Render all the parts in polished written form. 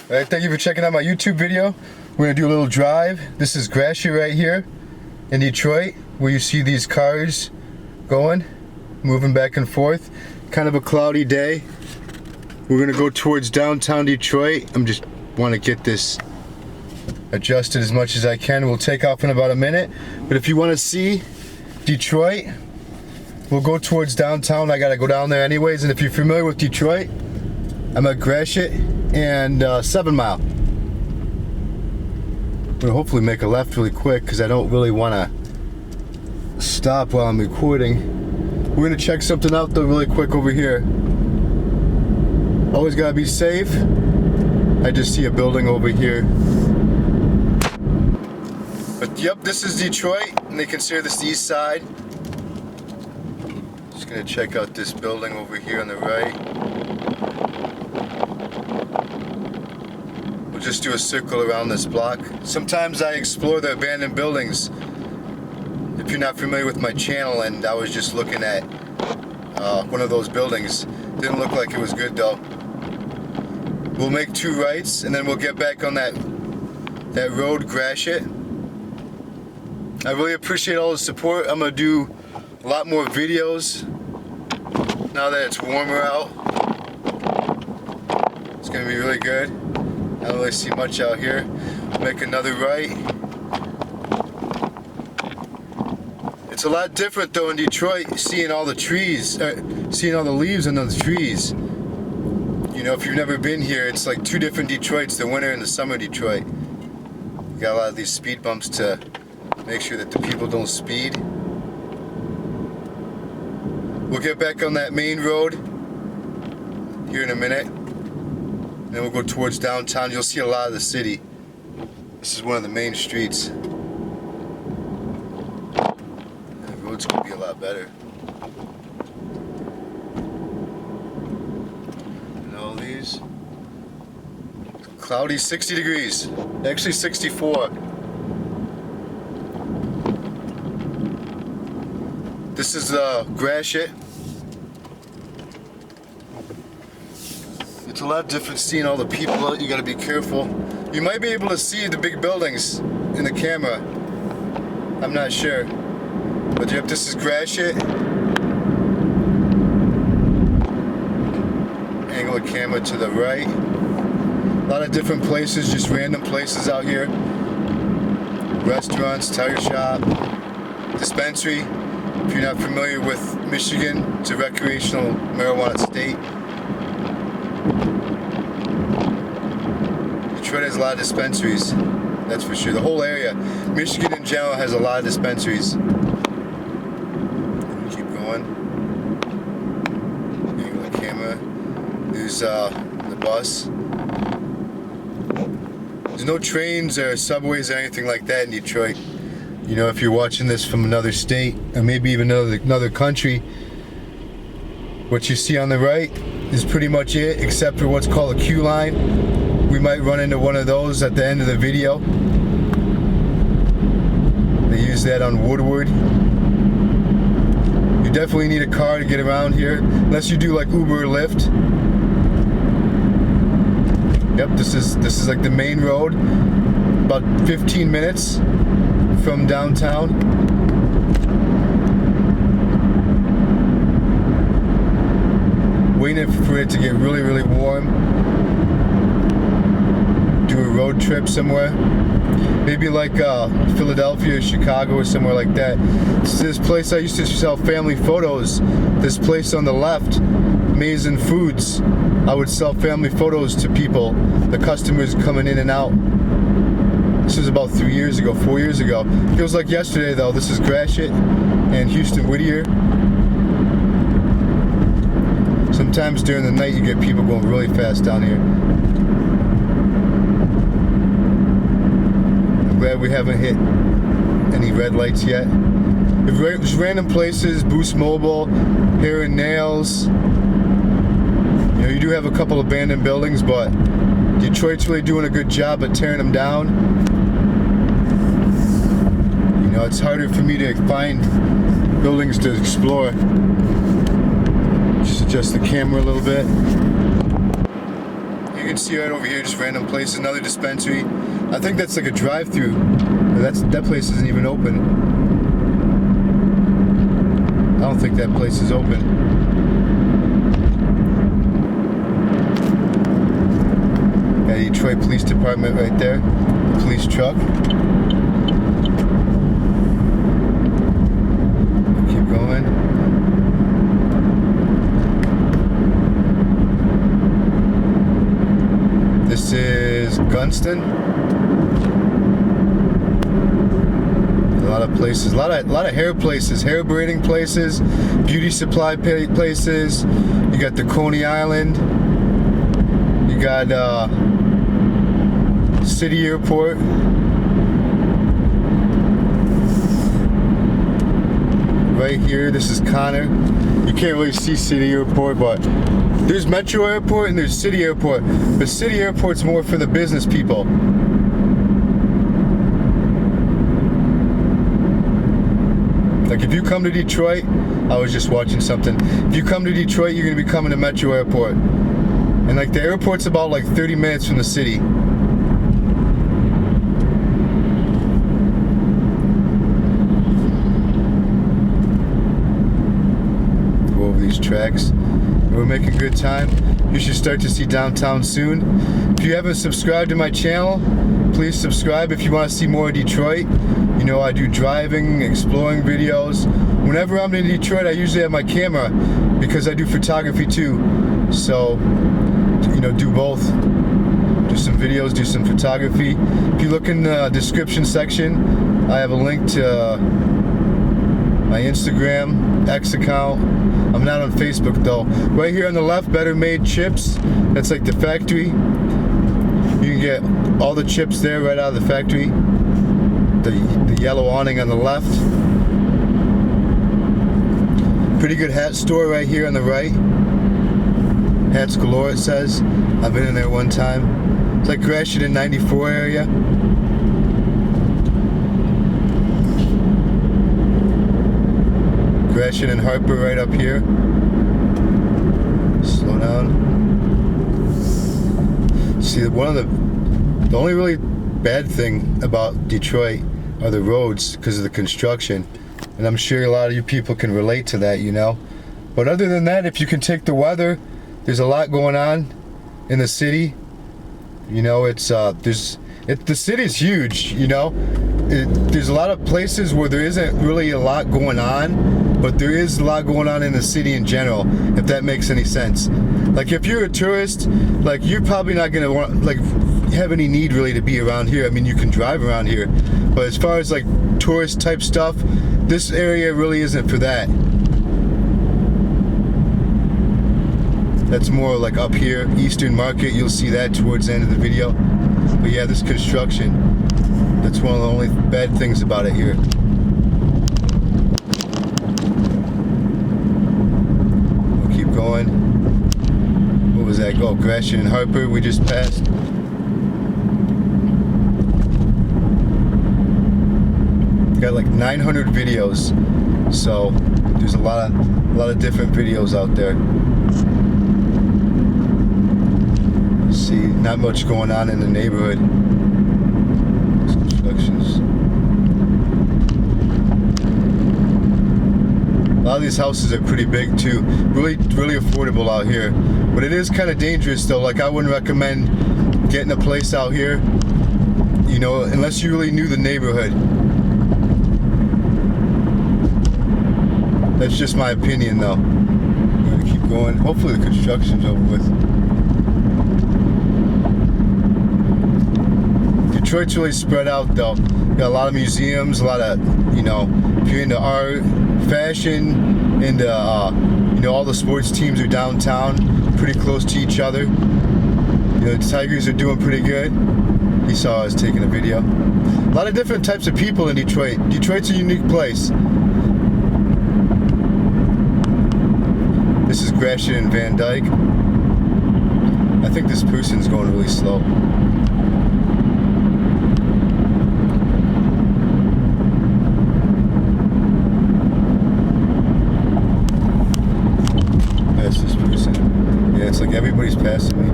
Alright, thank you for checking out my YouTube video. We're going to do a little drive. This is Gratiot right here in Detroit, where you see these cars going, moving back and forth. Kind of a cloudy day. We're going to go towards downtown Detroit. I'm just want to get this adjusted as much as I can. We'll take off in about a minute. But if you want to see Detroit, we'll go towards downtown. I got to go down there anyways. And if you're familiar with Detroit, I'm at Gratiot and 7 Mile. We'll hopefully make a left really quick because I don't really want to stop while I'm recording. We're going to check something out though really quick over here. Always got to be safe. I just see a building over here. But yep, this is Detroit and they consider this the east side. Just going to check out this building over here on the right. We'll just do a circle around this block. Sometimes I explore the abandoned buildings. If you're not familiar with my channel, and I was just looking at one of those buildings. Didn't look like it was good though. We'll make 2 rights and then we'll get back on that road, Gratiot. I really appreciate all the support. I'm gonna do a lot more videos now that it's warmer out. It's gonna be really good. I don't really see much out here. Make another right. It's a lot different though in Detroit, seeing all the trees, seeing all the leaves on those trees. You know, if you've never been here, it's like 2 different Detroits, the winter and the summer Detroit. You got a lot of these speed bumps to make sure that the people don't speed. We'll get back on that main road here in a minute. Then we'll go towards downtown. You'll see a lot of the city. This is one of the main streets. The roads could be a lot better. And all these. Cloudy, 60 degrees. Actually 64. This is Gratiot. It's a lot different seeing all the people out. You gotta be careful. You might be able to see the big buildings in the camera. I'm not sure. But yep, this is Gratiot. Angle the camera to the right. A lot of different places, just random places out here. Restaurants, tire shop, dispensary. If you're not familiar with Michigan, it's a recreational marijuana state. Detroit has a lot of dispensaries, that's for sure. The whole area, Michigan in general, has a lot of dispensaries. Keep going. Angle the camera. There's the bus. There's no trains or subways or anything like that in Detroit. You know, if you're watching this from another state or maybe even another country, what you see on the right is pretty much it, except for what's called a queue line. We might run into one of those at the end of the video. They use that on Woodward. You definitely need a car to get around here, unless you do like Uber or Lyft. Yep, this is like the main road. About 15 minutes from downtown. Waiting for it to get really, really warm. Do a road trip somewhere. Maybe like Philadelphia or Chicago or somewhere like that. This place I used to sell family photos. This place on the left, Amazing Foods. I would sell family photos to people, the customers coming in and out. This was about 3 years ago, 4 years ago. Feels like yesterday though. This is Gratiot and Houston Whittier. Sometimes during the night you get people going really fast down here. I'm glad we haven't hit any red lights yet. There's random places, Boost Mobile, Hair and Nails. You know, you do have a couple abandoned buildings, but Detroit's really doing a good job at tearing them down. You know, it's harder for me to find buildings to explore. Just adjust the camera a little bit. You can see right over here, just random places. Another dispensary. I think that's like a drive-through. That place isn't even open. I don't think that place is open. Got a Detroit Police Department right there. The police truck. Keep going. This is Gunston. A lot of places, a lot of hair places, hair braiding places, beauty supply places. You got the Coney Island. You got City Airport. Right here, this is Connor. You can't really see City Airport, but there's Metro Airport and there's City Airport. The City Airport's more for the business people. Like if you come to Detroit, I was just watching something. If you come to Detroit, you're gonna be coming to Metro Airport. And like the airport's about like 30 minutes from the city. Go over these tracks. We're making good time. You should start to see downtown soon. If you haven't subscribed to my channel, please subscribe if you want to see more of Detroit. You know, I do driving, exploring videos. Whenever I'm in Detroit, I usually have my camera because I do photography too. So, you know, do both. Do some videos, do some photography. If you look in the description section, I have a link to my Instagram, X account. I'm not on Facebook though. Right here on the left, Better Made Chips. That's like the factory. You can get all the chips there right out of the factory. The yellow awning on the left. Pretty good hat store right here on the right. Hats galore, it says. I've been in there one time. It's like Gratiot in 94 area. Gratiot and Harper right up here. Slow down. See, the only really bad thing about Detroit are the roads because of the construction. And I'm sure a lot of you people can relate to that, you know. But other than that, if you can take the weather, there's a lot going on in the city. You know, the city's huge, you know. There's a lot of places where there isn't really a lot going on, but there is a lot going on in the city in general, if that makes any sense. Like if you're a tourist, like you're probably not gonna want, like, have any need really to be around here. I mean, you can drive around here, but as far as like tourist type stuff, this area really isn't for that. That's more like up here, Eastern Market. You'll see that towards the end of the video. But yeah, this construction, that's one of the only bad things about it here. We'll keep going. What was that? Oh, Gratiot and Harper we just passed. Got like 900 videos, so there's a lot of different videos out there. See, not much going on in the neighborhood. Constructions. A lot of these houses are pretty big too. Really affordable out here. But it is kind of dangerous though. Like I wouldn't recommend getting a place out here, you know, unless you really knew the neighborhood. That's just my opinion though. I'm gonna keep going. Hopefully the construction's over with. Detroit's really spread out though. Got a lot of museums, a lot of, you know, if you're into art, fashion, and you know, all the sports teams are downtown, pretty close to each other. You know, the Tigers are doing pretty good. He saw us taking a video. A lot of different types of people in Detroit. Detroit's a unique place. This is Gratiot and Van Dyke. I think this person's going really slow. That's this person. Yeah, it's like everybody's passing me.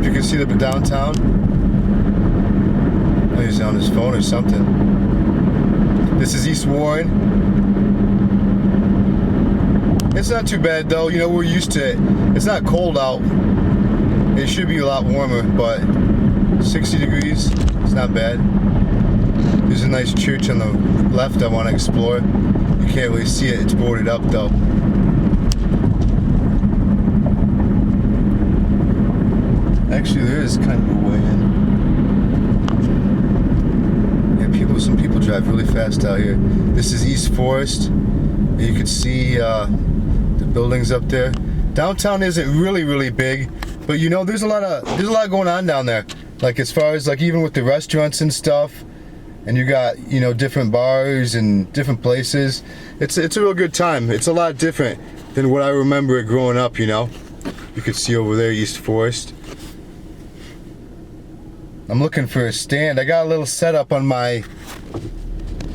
up, you can see the downtown. Oh, he's on his phone or something. This is East Warren. It's not too bad though, you know, we're used to it. It's not cold out. It should be a lot warmer, but 60 degrees, it's not bad. There's a nice church on the left I want to explore. You can't really see it, it's boarded up though. Actually, there is kind of a way in. Yeah, some people drive really fast out here. This is East Forest. You can see the buildings up there. Downtown isn't really big, but you know, there's a lot going on down there. Like as far as like even with the restaurants and stuff, and you got, you know, different bars and different places. It's a real good time. It's a lot different than what I remember growing up. You know, you could see over there East Forest. I'm looking for a stand. I got a little setup on my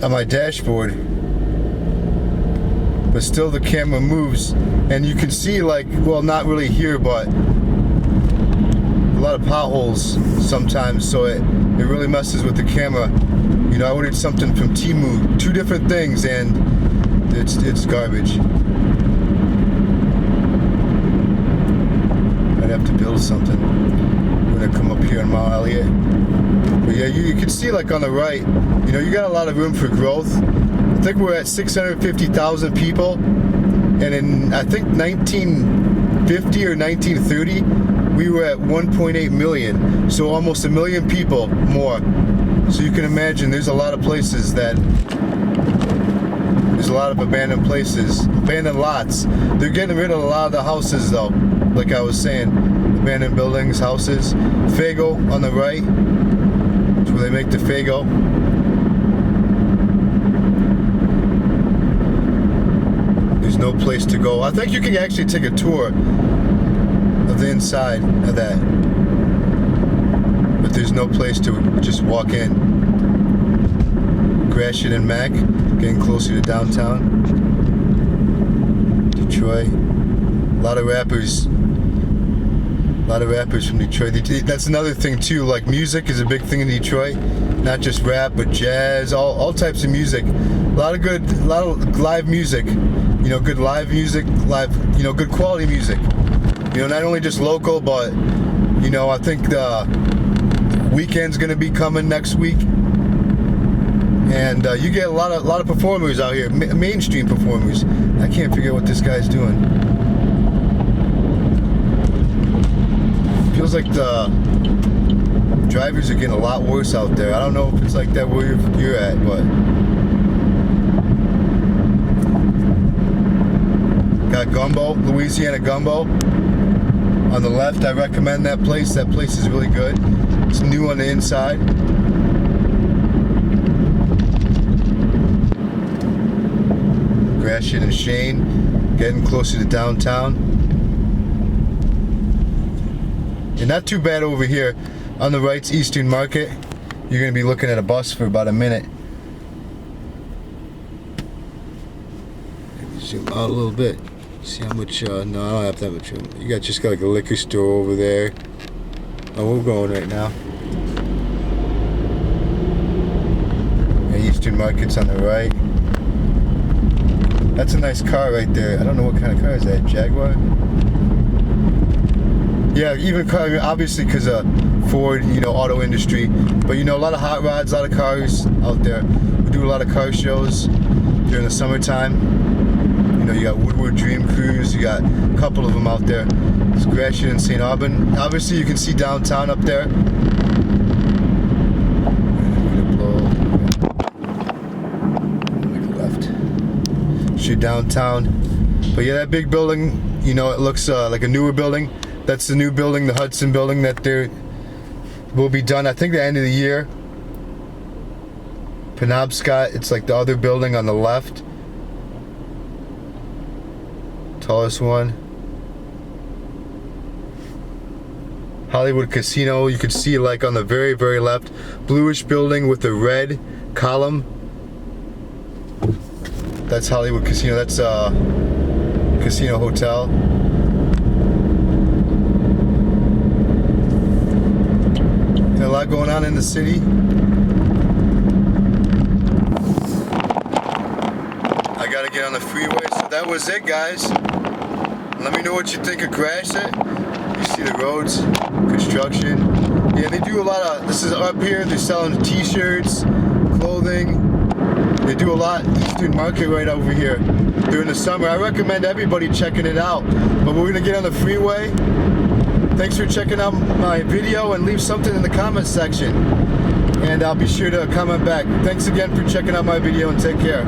dashboard, but still the camera moves, and you can see, like, well, not really here, but a lot of potholes sometimes, so it really messes with the camera. You know, I ordered something from Temu, 2 different things, and it's garbage. I'd have to build something. We're gonna come up here on Mount Elliott. But yeah, you can see, like, on the right, you know, you got a lot of room for growth. I think we're at 650,000 people, and in, I think, 1950 or 1930, we were at 1.8 million, so almost 1 million people more. So you can imagine there's a lot of places there's a lot of abandoned places, abandoned lots. They're getting rid of a lot of the houses though, like I was saying, abandoned buildings, houses. Fago on the right, that's where they make the Fago. There's no place to go. I think you can actually take a tour of the inside of that, but there's no place to just walk in. Gratiot and Mac, getting closer to downtown Detroit. A lot of rappers from Detroit. That's another thing too, like music is a big thing in Detroit, not just rap but jazz, all types of music. A lot of live music, you know, good live music, you know, good quality music. You know, not only just local, but, you know, I think the weekend's gonna be coming next week, and you get a lot of performers out here, mainstream performers. I can't figure out what this guy's doing. Feels like the drivers are getting a lot worse out there. I don't know if it's like that where you're at, but got Gumbo, Louisiana Gumbo. On the left, I recommend that place. That place is really good. It's new on the inside. Gratiot and Shane, getting closer to downtown. And not too bad over here. On the right's Eastern Market. You're going to be looking at a bus for about a minute. Zoom out a little bit. See how much, no, I don't have that much room. You just got like a liquor store over there. Oh, we're going right now. Yeah, Eastern Market's on the right. That's a nice car right there. I don't know what kind of car is that, Jaguar? Yeah, even car, I mean, obviously because of Ford, you know, auto industry. But you know, a lot of hot rods, a lot of cars out there. We do a lot of car shows during the summertime. You know, you got Woodward Dream Cruise, you got a couple of them out there. It's Gratiot and St. Aubin. Obviously, you can see downtown up there. Left. Shoot downtown. But yeah, that big building, you know, it looks like a newer building. That's the new building, the Hudson building that will be done, I think, the end of the year. Penobscot, it's like the other building on the left. Tallest one. Hollywood Casino, you can see like on the very, very left. Bluish building with the red column. That's Hollywood Casino, that's Casino Hotel. lot going on in the city. I gotta get on the freeway. So that was it, guys. Let me know what you think of Gratiot. You see the roads, construction. Yeah, they do a lot of, this is up here, they're selling t-shirts, clothing. They do a lot, Eastern Market right over here during the summer. I recommend everybody checking it out. But we're gonna get on the freeway. Thanks for checking out my video, and leave something in the comment section. And I'll be sure to comment back. Thanks again for checking out my video, and take care.